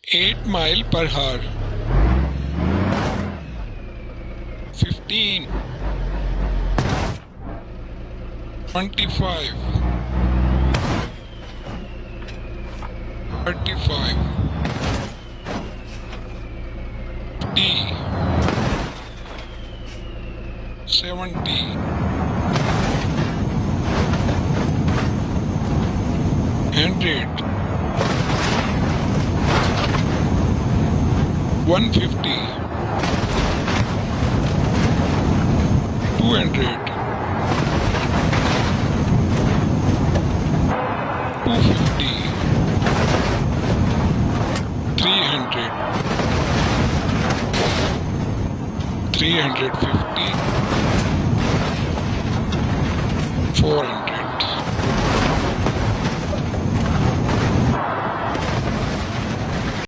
8 mile per hour. 15, 25, 35, 50, 70, 100, 150, 200, 250, 300, 350, 400.